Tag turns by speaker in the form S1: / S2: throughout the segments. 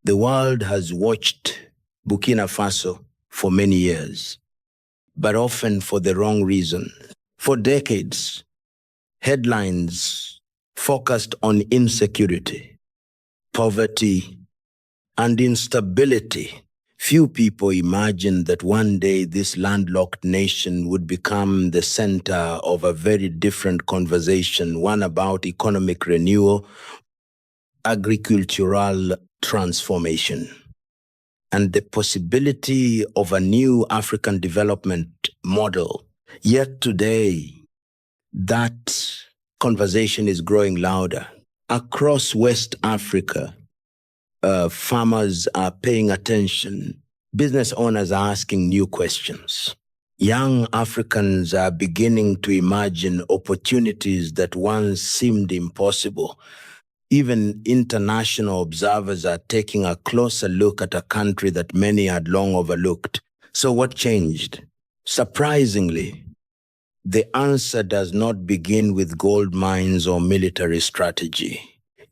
S1: The world has watched Burkina Faso for many years, but often for the wrong reason. For decades, headlines focused on insecurity, poverty, and instability. Few people imagined that one day this landlocked nation would become the center of a very different conversation, one about economic renewal, agricultural transformation, and the possibility of a new African development model. Yet today, that conversation is growing louder. Across West Africa, farmers are paying attention. Business owners are asking new questions. Young Africans are beginning to imagine opportunities that once seemed impossible. Even international observers are taking a closer look at a country that many had long overlooked. So what changed? Surprisingly, the answer does not begin with gold mines or military strategy.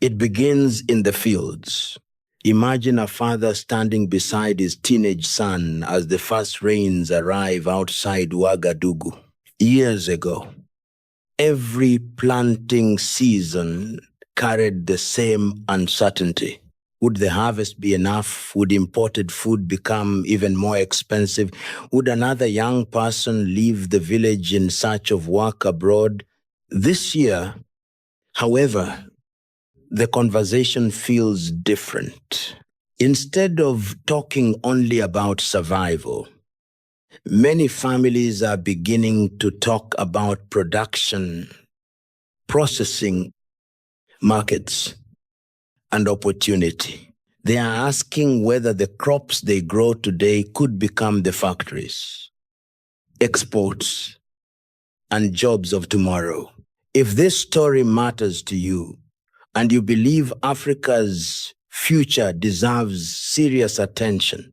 S1: It begins in the fields. Imagine a father standing beside his teenage son as the first rains arrive outside Ouagadougou. Years ago, every planting season carried the same uncertainty. Would the harvest be enough? Would imported food become even more expensive? Would another young person leave the village in search of work abroad? This year, however, the conversation feels different. Instead of talking only about survival, many families are beginning to talk about production, processing, markets, and opportunity. They are asking whether the crops they grow today could become the factories, exports, and jobs of tomorrow. If this story matters to you, and you believe Africa's future deserves serious attention,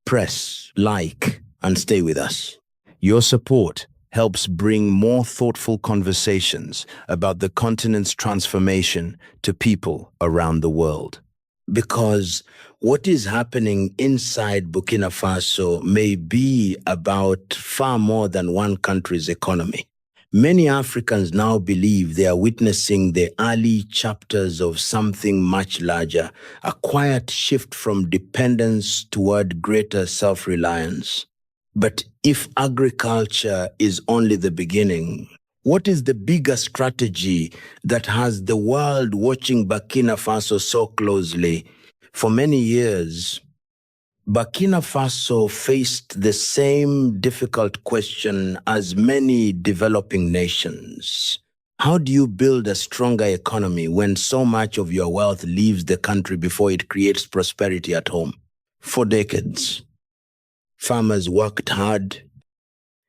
S1: press like and stay with us.
S2: Your support helps bring more thoughtful conversations about the continent's transformation to people around the world.
S1: Because what is happening inside Burkina Faso may be about far more than one country's economy. Many Africans now believe they are witnessing the early chapters of something much larger, a quiet shift from dependence toward greater self-reliance. But if agriculture is only the beginning, what is the bigger strategy that has the world watching Burkina Faso so closely? For many years, Burkina Faso faced the same difficult question as many developing nations. How do you build a stronger economy when so much of your wealth leaves the country before it creates prosperity at home? For decades, farmers worked hard,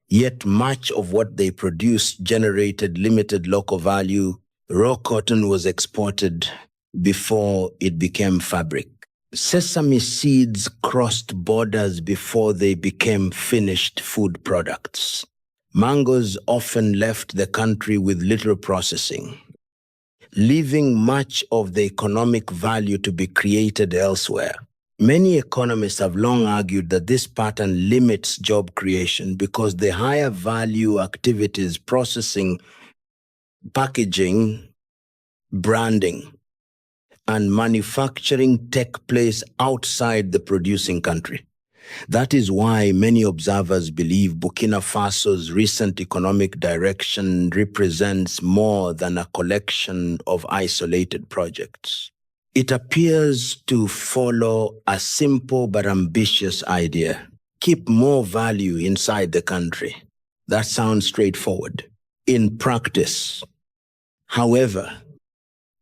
S1: yet much of what they produced generated limited local value. Raw cotton was exported before it became fabric. Sesame seeds crossed borders before they became finished food products. Mangoes often left the country with little processing, leaving much of the economic value to be created elsewhere. Many economists have long argued that this pattern limits job creation because the higher value activities, processing, packaging, branding, and manufacturing take place outside the producing country. That is why many observers believe Burkina Faso's recent economic direction represents more than a collection of isolated projects. It appears to follow a simple but ambitious idea: keep more value inside the country. That sounds straightforward. In practice, however,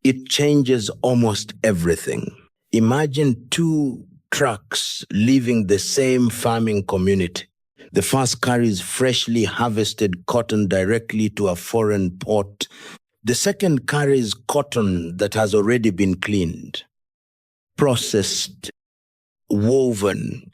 S1: it changes almost everything. Imagine two trucks leaving the same farming community. The first carries freshly harvested cotton directly to a foreign port. The second carries cotton that has already been cleaned, processed, woven,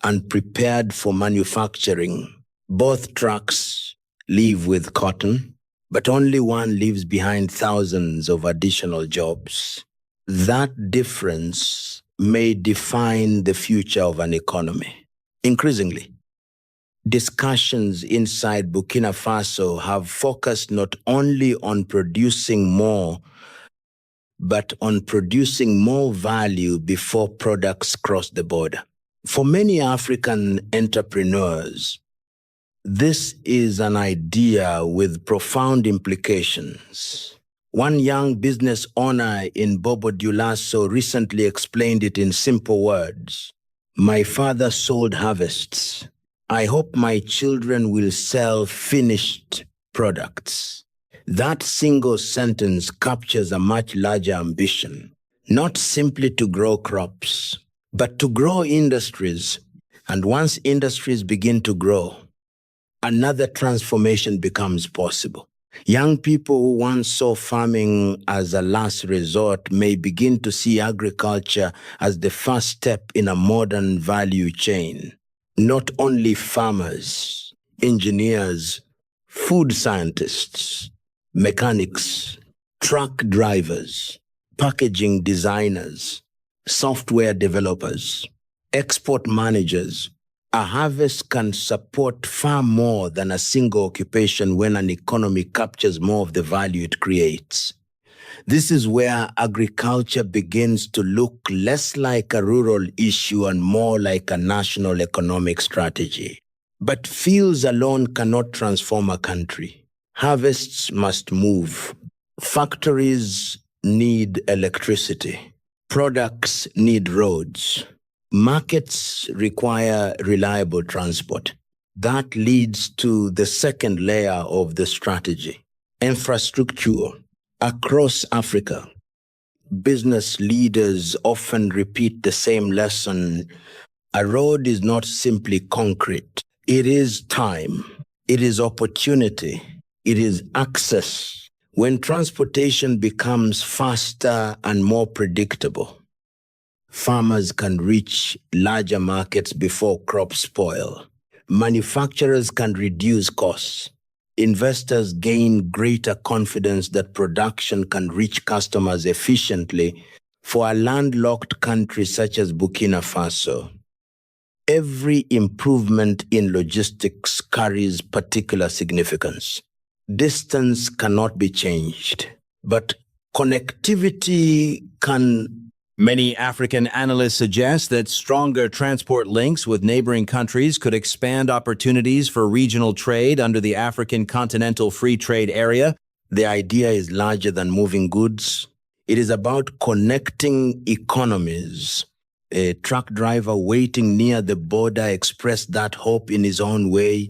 S1: and prepared for manufacturing. Both trucks leave with cotton, but only one leaves behind thousands of additional jobs. That difference may define the future of an economy. Increasingly, discussions inside Burkina Faso have focused not only on producing more, but on producing more value before products cross the border. For many African entrepreneurs, this is an idea with profound implications. One young business owner in Bobo Dioulasso recently explained it in simple words. My father sold harvests. I hope my children will sell finished products. That single sentence captures a much larger ambition, not simply to grow crops, but to grow industries. And once industries begin to grow, another transformation becomes possible. Young people who once saw farming as a last resort may begin to see agriculture as the first step in a modern value chain. Not only farmers, engineers, food scientists, mechanics, truck drivers, packaging designers, software developers, export managers. A harvest can support far more than a single occupation when an economy captures more of the value it creates. This is where agriculture begins to look less like a rural issue and more like a national economic strategy. But fields alone cannot transform a country. Harvests must move. Factories need electricity. Products need roads. Markets require reliable transport. That leads to the second layer of the strategy, infrastructure. Across Africa, business leaders often repeat the same lesson. A road is not simply concrete. It is time. It is opportunity. It is access. When transportation becomes faster and more predictable, farmers can reach larger markets before crops spoil. Manufacturers can reduce costs. Investors gain greater confidence that production can reach customers efficiently. For a landlocked country such as Burkina Faso, every improvement in logistics carries particular significance. Distance cannot be changed, but connectivity can.
S2: Many African analysts suggest that stronger transport links with neighboring countries could expand opportunities for regional trade under the African Continental Free Trade Area.
S1: The idea is larger than moving goods. It is about connecting economies. A truck driver waiting near the border expressed that hope in his own way.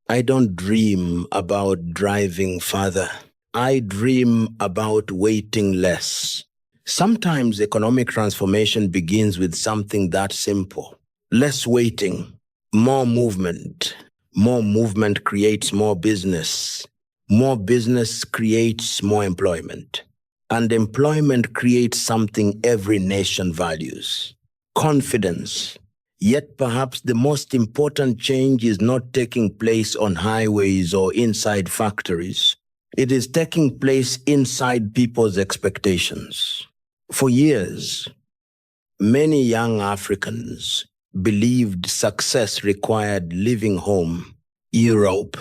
S1: I don't dream about driving further. I dream about waiting less. Sometimes economic transformation begins with something that simple. Less waiting, more movement. More movement creates more business. More business creates more employment. And employment creates something every nation values: confidence. Yet perhaps the most important change is not taking place on highways or inside factories. It is taking place inside people's expectations. For years, many young Africans believed success required leaving home, Europe,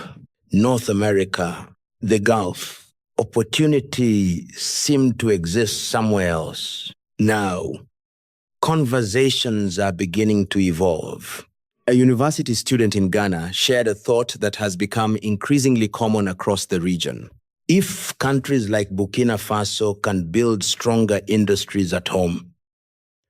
S1: North America, the Gulf. Opportunity seemed to exist somewhere else. Now, conversations are beginning to evolve.
S2: A university student in Ghana shared a thought that has become increasingly common across the region.
S1: If countries like Burkina Faso can build stronger industries at home,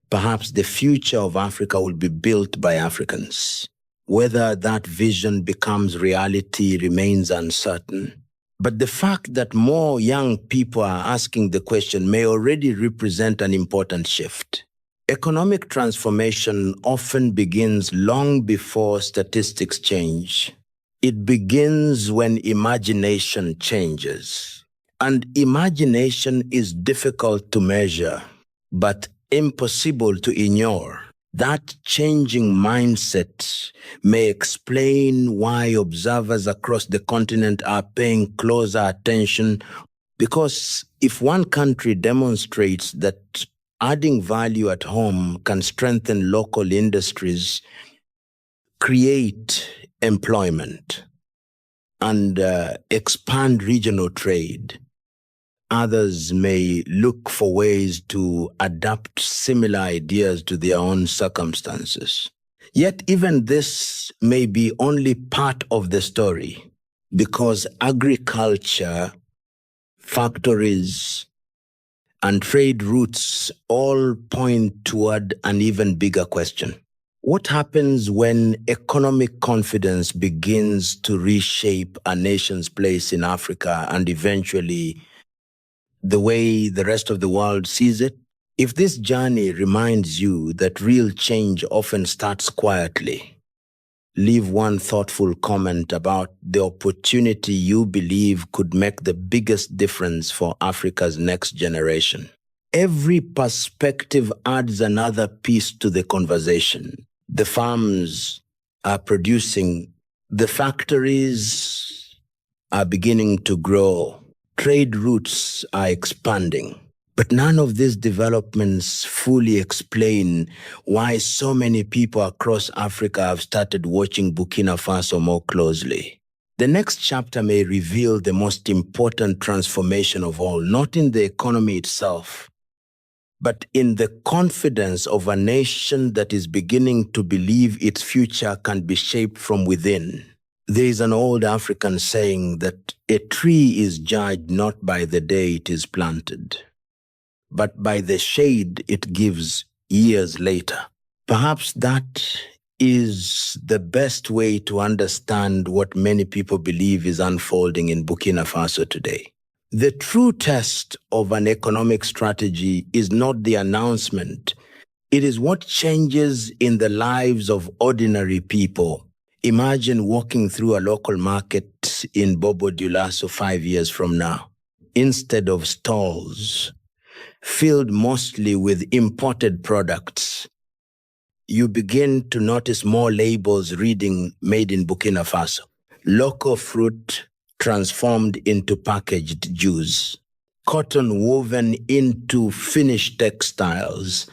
S1: perhaps the future of Africa will be built by Africans. Whether that vision becomes reality remains uncertain. But the fact that more young people are asking the question may already represent an important shift. Economic transformation often begins long before statistics change. It begins when imagination changes. And imagination is difficult to measure, but impossible to ignore. That changing mindset may explain why observers across the continent are paying closer attention, because if one country demonstrates that Adding value at home can strengthen local industries, create employment, and expand regional trade. Others may look for ways to adapt similar ideas to their own circumstances. Yet even this may be only part of the story, because agriculture, factories, and trade routes all point toward an even bigger question. What happens when economic confidence begins to reshape a nation's place in Africa and eventually the way the rest of the world sees it? If this journey reminds you that real change often starts quietly, leave one thoughtful comment about the opportunity you believe could make the biggest difference for Africa's next generation. Every perspective adds another piece to the conversation. The farms are producing, the factories are beginning to grow, trade routes are expanding. But none of these developments fully explain why so many people across Africa have started watching Burkina Faso more closely. The next chapter may reveal the most important transformation of all, not in the economy itself, but in the confidence of a nation that is beginning to believe its future can be shaped from within. There is an old African saying that a tree is judged not by the day it is planted, but by the shade it gives years later. Perhaps that is the best way to understand what many people believe is unfolding in Burkina Faso today. The true test of an economic strategy is not the announcement. It is what changes in the lives of ordinary people. Imagine walking through a local market in Bobo Dioulasso 5 years from now. Instead of stalls filled mostly with imported products, you begin to notice more labels reading "Made in Burkina Faso." Local fruit transformed into packaged juice, cotton woven into finished textiles,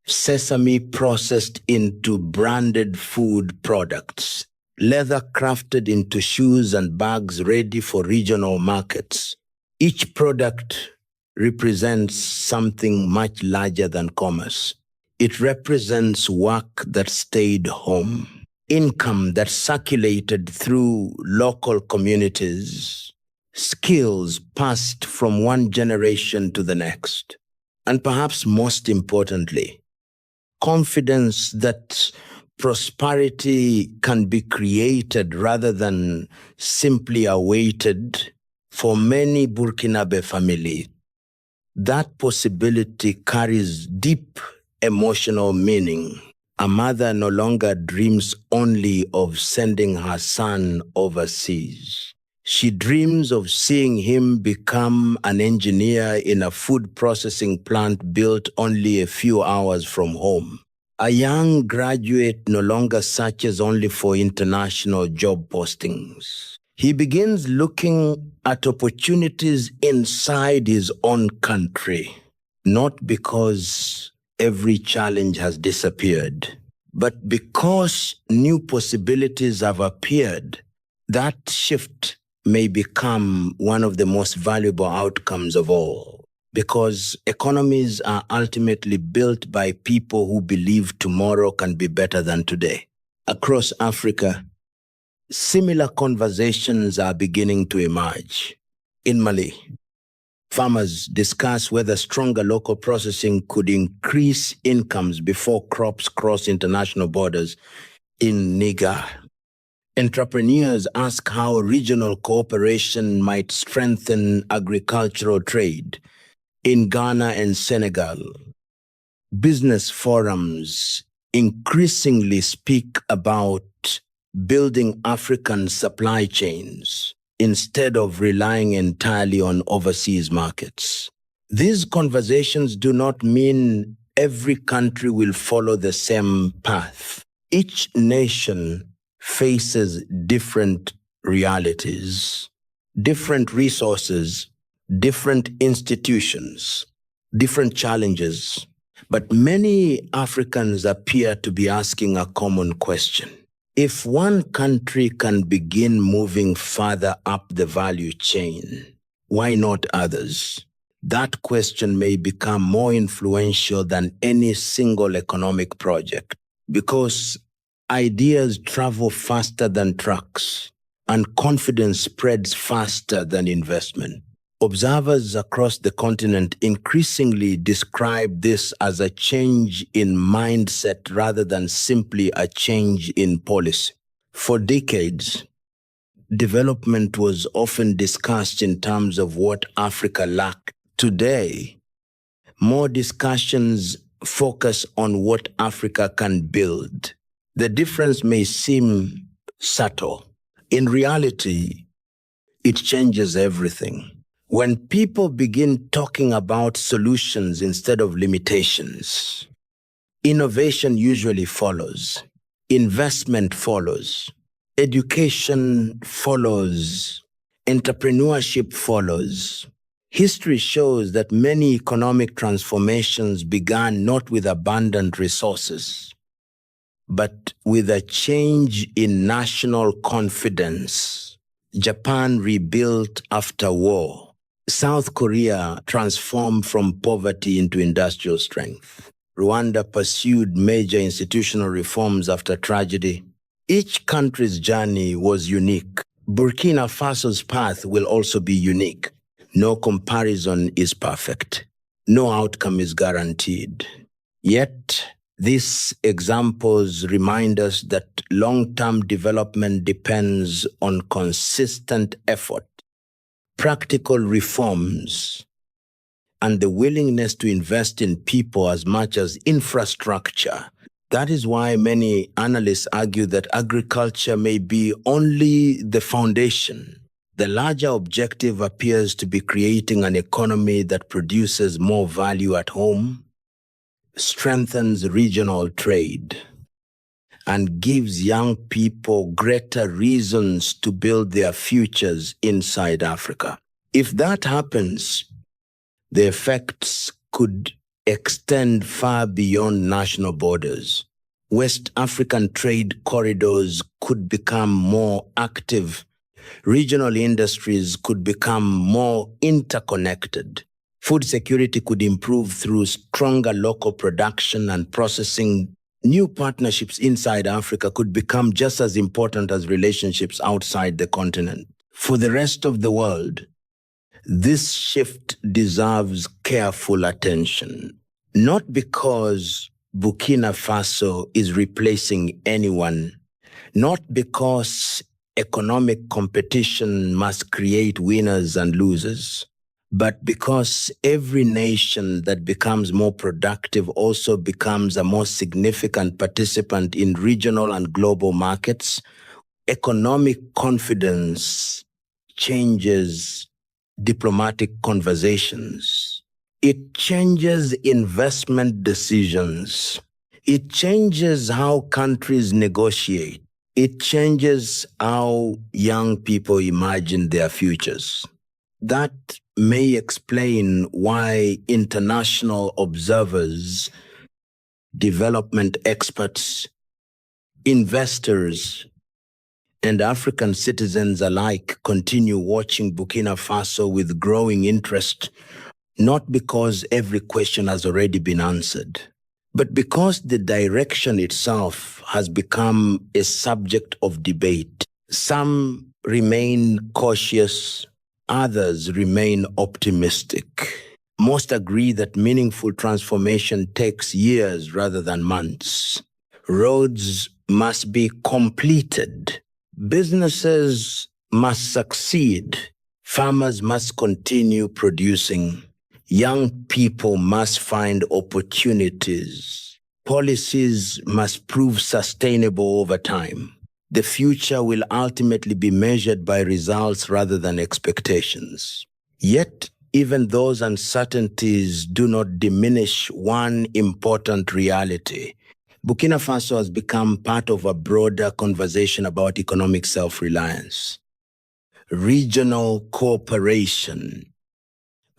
S1: sesame processed into branded food products, leather crafted into shoes and bags ready for regional markets. Each product represents something much larger than commerce. It represents work that stayed home, income that circulated through local communities, skills passed from one generation to the next, and perhaps most importantly, confidence that prosperity can be created rather than simply awaited. For many Burkinabe families, that possibility carries deep emotional meaning. A mother no longer dreams only of sending her son overseas. She dreams of seeing him become an engineer in a food processing plant built only a few hours from home. A young graduate no longer searches only for international job postings. He begins looking at opportunities inside his own country, not because every challenge has disappeared, but because new possibilities have appeared. That shift may become one of the most valuable outcomes of all, because economies are ultimately built by people who believe tomorrow can be better than today. Across Africa, similar conversations are beginning to emerge. In Mali, farmers discuss whether stronger local processing could increase incomes before crops cross international borders. In Niger, entrepreneurs ask how regional cooperation might strengthen agricultural trade. In Ghana and Senegal, business forums increasingly speak about building African supply chains instead of relying entirely on overseas markets. These conversations do not mean every country will follow the same path. Each nation faces different realities, different resources, different institutions, different challenges. But many Africans appear to be asking a common question. If one country can begin moving further up the value chain, why not others? That question may become more influential than any single economic project because ideas travel faster than trucks and confidence spreads faster than investment. Observers across the continent increasingly describe this as a change in mindset rather than simply a change in policy. For decades, development was often discussed in terms of what Africa lacked. Today, more discussions focus on what Africa can build. The difference may seem subtle. In reality, it changes everything. When people begin talking about solutions instead of limitations, innovation usually follows, investment follows, education follows, entrepreneurship follows. History shows that many economic transformations began not with abundant resources, but with a change in national confidence. Japan rebuilt after war. South Korea transformed from poverty into industrial strength. Rwanda pursued major institutional reforms after tragedy. Each country's journey was unique. Burkina Faso's path will also be unique. No comparison is perfect. No outcome is guaranteed. Yet, these examples remind us that long-term development depends on consistent effort, practical reforms, and the willingness to invest in people as much as infrastructure. That is why many analysts argue that agriculture may be only the foundation. The larger objective appears to be creating an economy that produces more value at home, strengthens regional trade, and gives young people greater reasons to build their futures inside Africa. If that happens, the effects could extend far beyond national borders. West African trade corridors could become more active. Regional industries could become more interconnected. Food security could improve through stronger local production and processing. New partnerships inside Africa could become just as important as relationships outside the continent. For the rest of the world, this shift deserves careful attention. Not because Burkina Faso is replacing anyone, not because economic competition must create winners and losers, but because every nation that becomes more productive also becomes a more significant participant in regional and global markets. Economic confidence changes diplomatic conversations. It changes investment decisions. It changes how countries negotiate. It changes how young people imagine their futures. That may explain why international observers, development experts, investors, and African citizens alike continue watching Burkina Faso with growing interest, not because every question has already been answered, but because the direction itself has become a subject of debate. Some remain cautious, others remain optimistic. Most agree that meaningful transformation takes years rather than months. Roads must be completed. Businesses must succeed. Farmers must continue producing. Young people must find opportunities. Policies must prove sustainable over time. The future will ultimately be measured by results rather than expectations. Yet, even those uncertainties do not diminish one important reality. Burkina Faso has become part of a broader conversation about economic self-reliance, regional cooperation,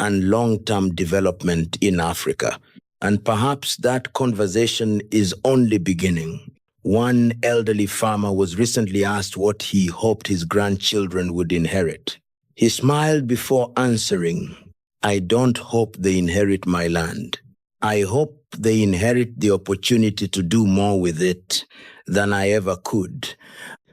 S1: and long-term development in Africa. And perhaps that conversation is only beginning. One elderly farmer was recently asked what he hoped his grandchildren would inherit. He smiled before answering, "I don't hope they inherit my land. I hope they inherit the opportunity to do more with it than I ever could."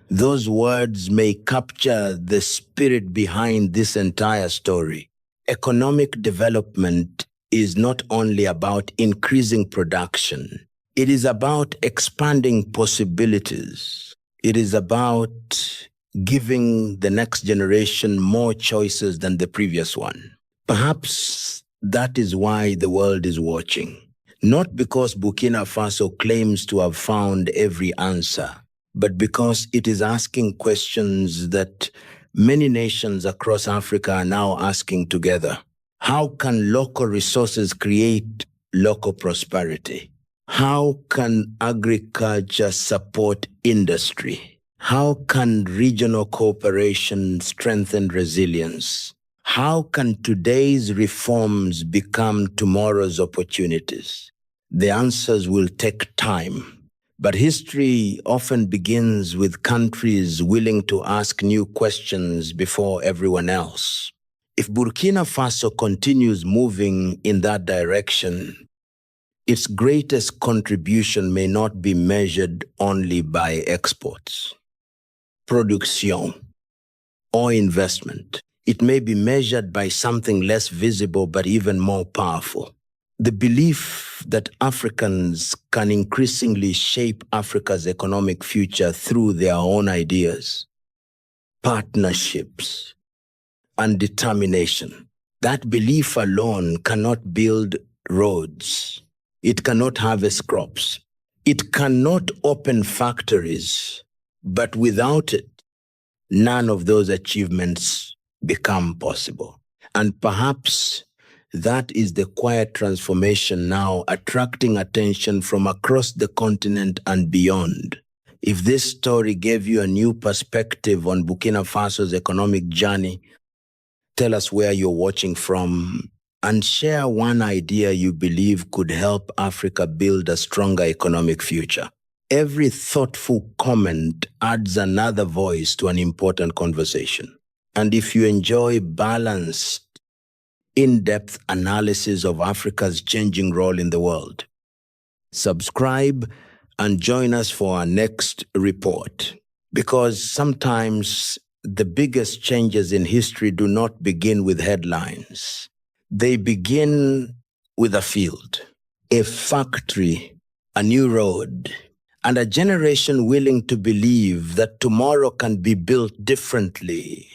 S1: Those words may capture the spirit behind this entire story. Economic development is not only about increasing production. It is about expanding possibilities. It is about giving the next generation more choices than the previous one. Perhaps that is why the world is watching. Not because Burkina Faso claims to have found every answer, but because it is asking questions that many nations across Africa are now asking together. How can local resources create local prosperity? How can agriculture support industry? How can regional cooperation strengthen resilience? How can today's reforms become tomorrow's opportunities? The answers will take time. But history often begins with countries willing to ask new questions before everyone else. If Burkina Faso continues moving in that direction, its greatest contribution may not be measured only by exports, production, or investment. It may be measured by something less visible but even more powerful. The belief that Africans can increasingly shape Africa's economic future through their own ideas, partnerships, and determination. That belief alone cannot build roads. It cannot harvest crops. It cannot open factories. But without it, none of those achievements become possible. And perhaps that is the quiet transformation now attracting attention from across the continent and beyond. If this story gave you a new perspective on Burkina Faso's economic journey, tell us where you're watching from and share one idea you believe could help Africa build a stronger economic future. Every thoughtful comment adds another voice to an important conversation. And if you enjoy balanced, in-depth analysis of Africa's changing role in the world, subscribe and join us for our next report. Because sometimes the biggest changes in history do not begin with headlines. They begin with a field, a factory, a new road, and a generation willing to believe that tomorrow can be built differently.